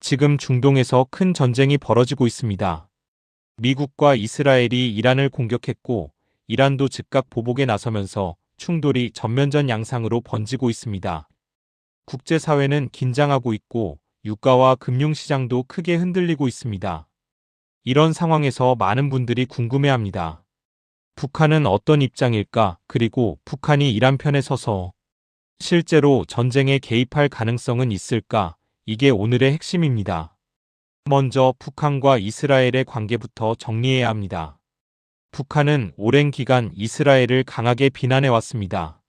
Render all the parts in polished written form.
지금 중동에서 큰 전쟁이 벌어지고 있습니다. 미국과 이스라엘이 이란을 공격했고 이란도 즉각 보복에 나서면서 충돌이 전면전 양상으로 번지고 있습니다. 국제사회는 긴장하고 있고 유가와 금융시장도 크게 흔들리고 있습니다. 이런 상황에서 많은 분들이 궁금해합니다. 북한은 어떤 입장일까? 그리고 북한이 이란 편에 서서 실제로 전쟁에 개입할 가능성은 있을까? 이게 오늘의 핵심입니다. 먼저 북한과 이스라엘의 관계부터 정리해야 합니다. 북한은 오랜 기간 이스라엘을 강하게 비난해왔습니다.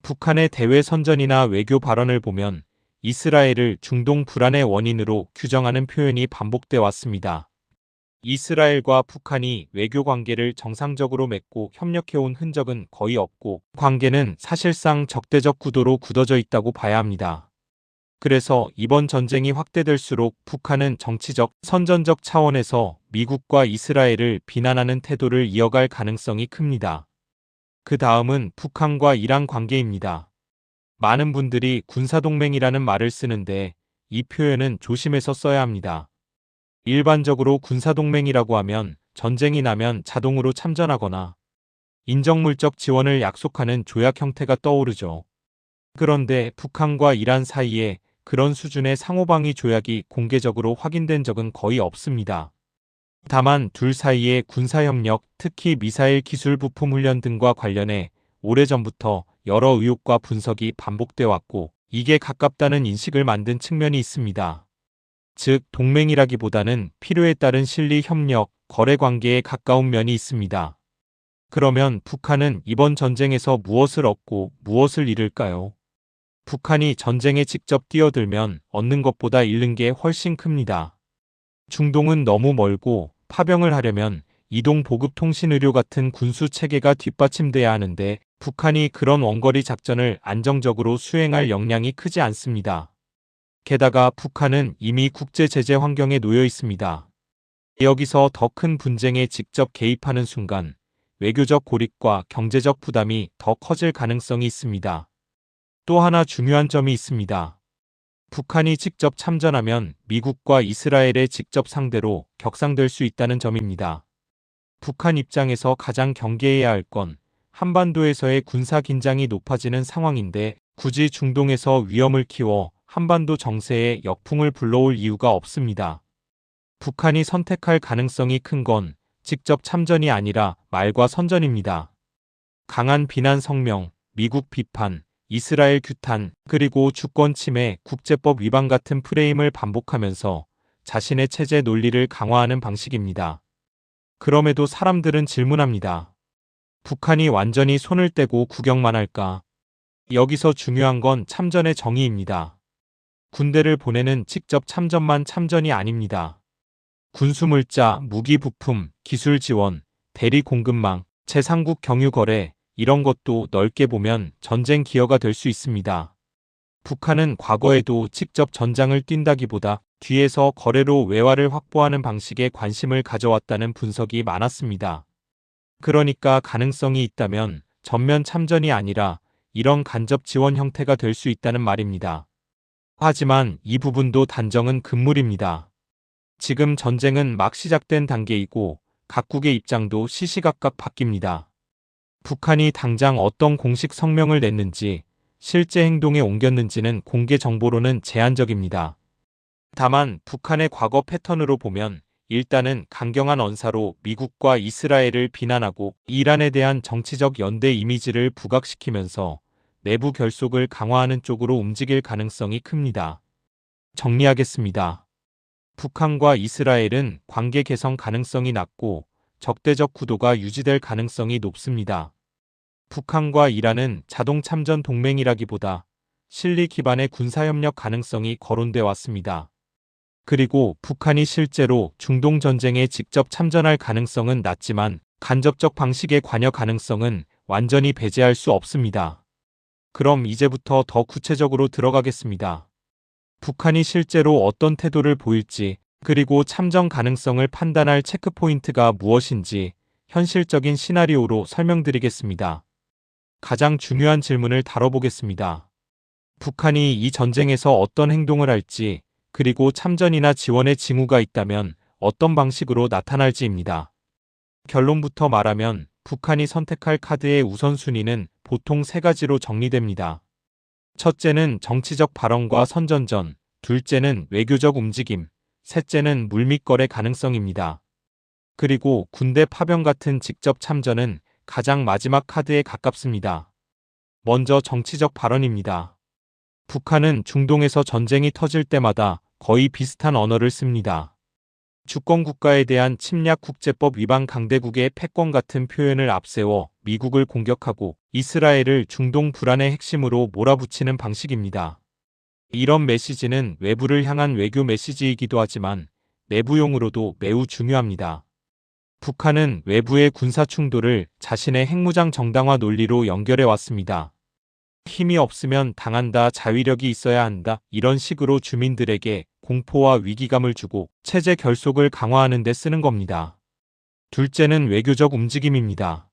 북한의 대외 선전이나 외교 발언을 보면 이스라엘을 중동 불안의 원인으로 규정하는 표현이 반복돼 왔습니다. 이스라엘과 북한이 외교 관계를 정상적으로 맺고 협력해온 흔적은 거의 없고 관계는 사실상 적대적 구도로 굳어져 있다고 봐야 합니다. 그래서 이번 전쟁이 확대될수록 북한은 정치적, 선전적 차원에서 미국과 이스라엘을 비난하는 태도를 이어갈 가능성이 큽니다. 그 다음은 북한과 이란 관계입니다. 많은 분들이 군사동맹이라는 말을 쓰는데 이 표현은 조심해서 써야 합니다. 일반적으로 군사동맹이라고 하면 전쟁이 나면 자동으로 참전하거나 인정물적 지원을 약속하는 조약 형태가 떠오르죠. 그런데 북한과 이란 사이에 그런 수준의 상호방위 조약이 공개적으로 확인된 적은 거의 없습니다. 다만 둘 사이의 군사협력, 특히 미사일 기술 부품 훈련 등과 관련해 오래전부터 여러 의혹과 분석이 반복돼 왔고 이게 가깝다는 인식을 만든 측면이 있습니다. 즉 동맹이라기보다는 필요에 따른 실리 협력, 거래 관계에 가까운 면이 있습니다. 그러면 북한은 이번 전쟁에서 무엇을 얻고 무엇을 잃을까요? 북한이 전쟁에 직접 뛰어들면 얻는 것보다 잃는 게 훨씬 큽니다. 중동은 너무 멀고 파병을 하려면 이동 보급 통신 의료 같은 군수 체계가 뒷받침돼야 하는데 북한이 그런 원거리 작전을 안정적으로 수행할 역량이 크지 않습니다. 게다가 북한은 이미 국제 제재 환경에 놓여 있습니다. 여기서 더 큰 분쟁에 직접 개입하는 순간 외교적 고립과 경제적 부담이 더 커질 가능성이 있습니다. 또 하나 중요한 점이 있습니다. 북한이 직접 참전하면 미국과 이스라엘의 직접 상대로 격상될 수 있다는 점입니다. 북한 입장에서 가장 경계해야 할 건 한반도에서의 군사 긴장이 높아지는 상황인데 굳이 중동에서 위험을 키워 한반도 정세에 역풍을 불러올 이유가 없습니다. 북한이 선택할 가능성이 큰 건 직접 참전이 아니라 말과 선전입니다. 강한 비난 성명, 미국 비판, 이스라엘 규탄, 그리고 주권 침해, 국제법 위반 같은 프레임을 반복하면서 자신의 체제 논리를 강화하는 방식입니다. 그럼에도 사람들은 질문합니다. 북한이 완전히 손을 떼고 구경만 할까? 여기서 중요한 건 참전의 정의입니다. 군대를 보내는 직접 참전만 참전이 아닙니다. 군수물자, 무기 부품, 기술 지원, 대리 공급망, 제3국 경유 거래, 이런 것도 넓게 보면 전쟁 기여가 될 수 있습니다. 북한은 과거에도 직접 전장을 뛴다기보다 뒤에서 거래로 외화를 확보하는 방식에 관심을 가져왔다는 분석이 많았습니다. 그러니까 가능성이 있다면 전면 참전이 아니라 이런 간접 지원 형태가 될 수 있다는 말입니다. 하지만 이 부분도 단정은 금물입니다. 지금 전쟁은 막 시작된 단계이고 각국의 입장도 시시각각 바뀝니다. 북한이 당장 어떤 공식 성명을 냈는지 실제 행동에 옮겼는지는 공개 정보로는 제한적입니다. 다만 북한의 과거 패턴으로 보면 일단은 강경한 언사로 미국과 이스라엘을 비난하고 이란에 대한 정치적 연대 이미지를 부각시키면서 내부 결속을 강화하는 쪽으로 움직일 가능성이 큽니다. 정리하겠습니다. 북한과 이스라엘은 관계 개선 가능성이 낮고 적대적 구도가 유지될 가능성이 높습니다. 북한과 이란은 자동 참전 동맹이라기보다 실리 기반의 군사협력 가능성이 거론돼 왔습니다. 그리고 북한이 실제로 중동 전쟁에 직접 참전할 가능성은 낮지만 간접적 방식의 관여 가능성은 완전히 배제할 수 없습니다. 그럼 이제부터 더 구체적으로 들어가겠습니다. 북한이 실제로 어떤 태도를 보일지, 그리고 참전 가능성을 판단할 체크포인트가 무엇인지 현실적인 시나리오로 설명드리겠습니다. 가장 중요한 질문을 다뤄보겠습니다. 북한이 이 전쟁에서 어떤 행동을 할지, 그리고 참전이나 지원의 징후가 있다면 어떤 방식으로 나타날지입니다. 결론부터 말하면 북한이 선택할 카드의 우선순위는 보통 세 가지로 정리됩니다. 첫째는 정치적 발언과 선전전, 둘째는 외교적 움직임, 셋째는 물밑 거래 가능성입니다. 그리고 군대 파병 같은 직접 참전은 가장 마지막 카드에 가깝습니다. 먼저 정치적 발언입니다. 북한은 중동에서 전쟁이 터질 때마다 거의 비슷한 언어를 씁니다. 주권국가에 대한 침략국제법 위반 강대국의 패권 같은 표현을 앞세워 미국을 공격하고 이스라엘을 중동 불안의 핵심으로 몰아붙이는 방식입니다. 이런 메시지는 외부를 향한 외교 메시지이기도 하지만 내부용으로도 매우 중요합니다. 북한은 외부의 군사 충돌을 자신의 핵무장 정당화 논리로 연결해 왔습니다. 힘이 없으면 당한다, 자위력이 있어야 한다, 이런 식으로 주민들에게 공포와 위기감을 주고 체제 결속을 강화하는 데 쓰는 겁니다. 둘째는 외교적 움직임입니다.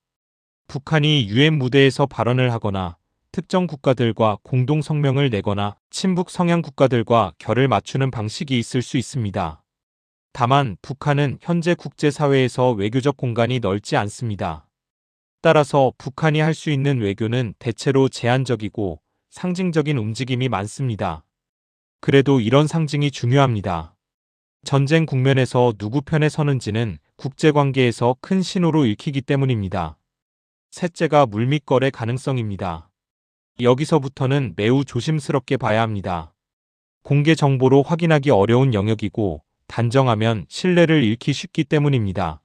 북한이 유엔 무대에서 발언을 하거나 특정 국가들과 공동 성명을 내거나 친북 성향 국가들과 결을 맞추는 방식이 있을 수 있습니다. 다만 북한은 현재 국제사회에서 외교적 공간이 넓지 않습니다. 따라서 북한이 할 수 있는 외교는 대체로 제한적이고 상징적인 움직임이 많습니다. 그래도 이런 상징이 중요합니다. 전쟁 국면에서 누구 편에 서는지는 국제관계에서 큰 신호로 읽히기 때문입니다. 셋째가 물밑 거래 가능성입니다. 여기서부터는 매우 조심스럽게 봐야 합니다. 공개 정보로 확인하기 어려운 영역이고 단정하면 신뢰를 잃기 쉽기 때문입니다.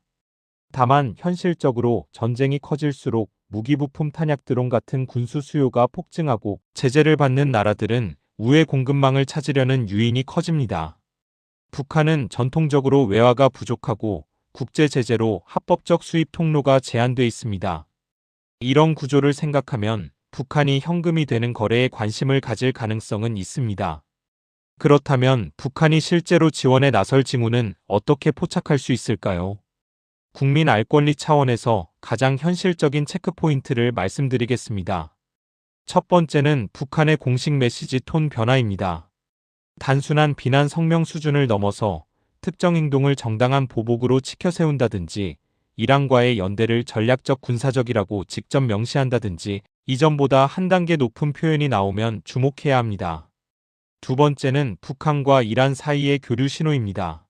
다만 현실적으로 전쟁이 커질수록 무기부품 탄약 드론 같은 군수 수요가 폭증하고 제재를 받는 나라들은 우회 공급망을 찾으려는 유인이 커집니다. 북한은 전통적으로 외화가 부족하고 국제 제재로 합법적 수입 통로가 제한돼 있습니다. 이런 구조를 생각하면 북한이 현금이 되는 거래에 관심을 가질 가능성은 있습니다. 그렇다면 북한이 실제로 지원에 나설 징후는 어떻게 포착할 수 있을까요? 국민 알 권리 차원에서 가장 현실적인 체크포인트를 말씀드리겠습니다. 첫 번째는 북한의 공식 메시지 톤 변화입니다. 단순한 비난 성명 수준을 넘어서 특정 행동을 정당한 보복으로 치켜세운다든지 이란과의 연대를 전략적 군사적이라고 직접 명시한다든지 이전보다 한 단계 높은 표현이 나오면 주목해야 합니다. 두 번째는 북한과 이란 사이의 교류 신호입니다.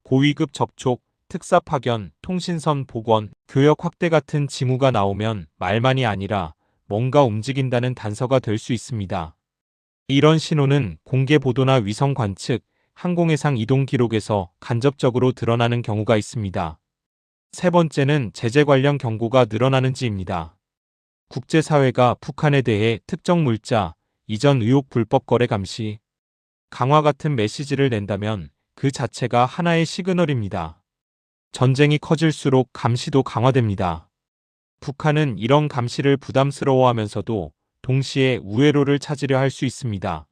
고위급 접촉, 특사 파견, 통신선 복원, 교역 확대 같은 징후가 나오면 말만이 아니라 뭔가 움직인다는 단서가 될 수 있습니다. 이런 신호는 공개 보도나 위성 관측, 항공해상 이동 기록에서 간접적으로 드러나는 경우가 있습니다. 세 번째는 제재 관련 경고가 늘어나는지입니다. 국제사회가 북한에 대해 특정 물자, 이전 의혹 불법 거래 감시, 강화 같은 메시지를 낸다면 그 자체가 하나의 시그널입니다. 전쟁이 커질수록 감시도 강화됩니다. 북한은 이런 감시를 부담스러워하면서도 동시에 우회로를 찾으려 할 수 있습니다.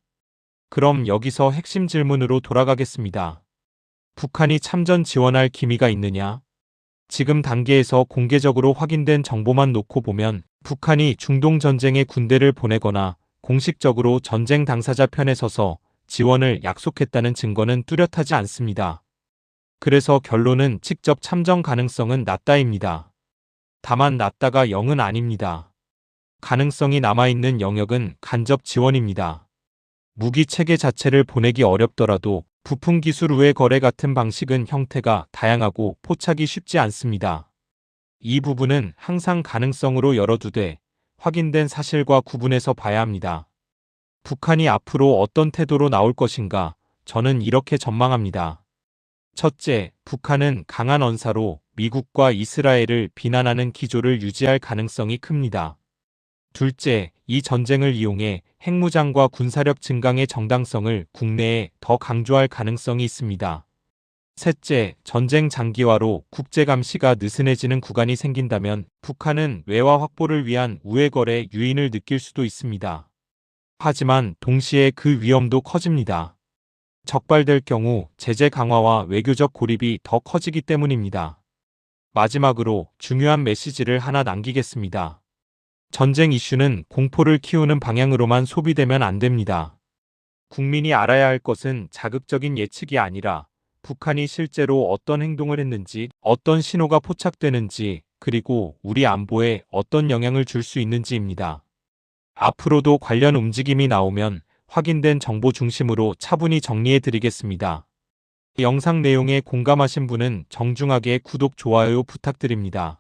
그럼 여기서 핵심 질문으로 돌아가겠습니다. 북한이 참전 지원할 기미가 있느냐? 지금 단계에서 공개적으로 확인된 정보만 놓고 보면 북한이 중동 전쟁에 군대를 보내거나 공식적으로 전쟁 당사자 편에 서서 지원을 약속했다는 증거는 뚜렷하지 않습니다. 그래서 결론은 직접 참전 가능성은 낮다입니다. 다만 낮다가 0은 아닙니다. 가능성이 남아있는 영역은 간접 지원입니다. 무기 체계 자체를 보내기 어렵더라도 부품 기술 우회 거래 같은 방식은 형태가 다양하고 포착이 쉽지 않습니다. 이 부분은 항상 가능성으로 열어두되 확인된 사실과 구분해서 봐야 합니다. 북한이 앞으로 어떤 태도로 나올 것인가? 저는 이렇게 전망합니다. 첫째, 북한은 강한 언사로 미국과 이스라엘을 비난하는 기조를 유지할 가능성이 큽니다. 둘째, 이 전쟁을 이용해 핵무장과 군사력 증강의 정당성을 국내에 더 강조할 가능성이 있습니다. 셋째, 전쟁 장기화로 국제감시가 느슨해지는 구간이 생긴다면 북한은 외화 확보를 위한 우회거래 유인을 느낄 수도 있습니다. 하지만 동시에 그 위험도 커집니다. 적발될 경우 제재 강화와 외교적 고립이 더 커지기 때문입니다. 마지막으로 중요한 메시지를 하나 남기겠습니다. 전쟁 이슈는 공포를 키우는 방향으로만 소비되면 안 됩니다. 국민이 알아야 할 것은 자극적인 예측이 아니라 북한이 실제로 어떤 행동을 했는지, 어떤 신호가 포착되는지, 그리고 우리 안보에 어떤 영향을 줄 수 있는지입니다. 앞으로도 관련 움직임이 나오면 확인된 정보 중심으로 차분히 정리해 드리겠습니다. 영상 내용에 공감하신 분은 정중하게 구독, 좋아요 부탁드립니다.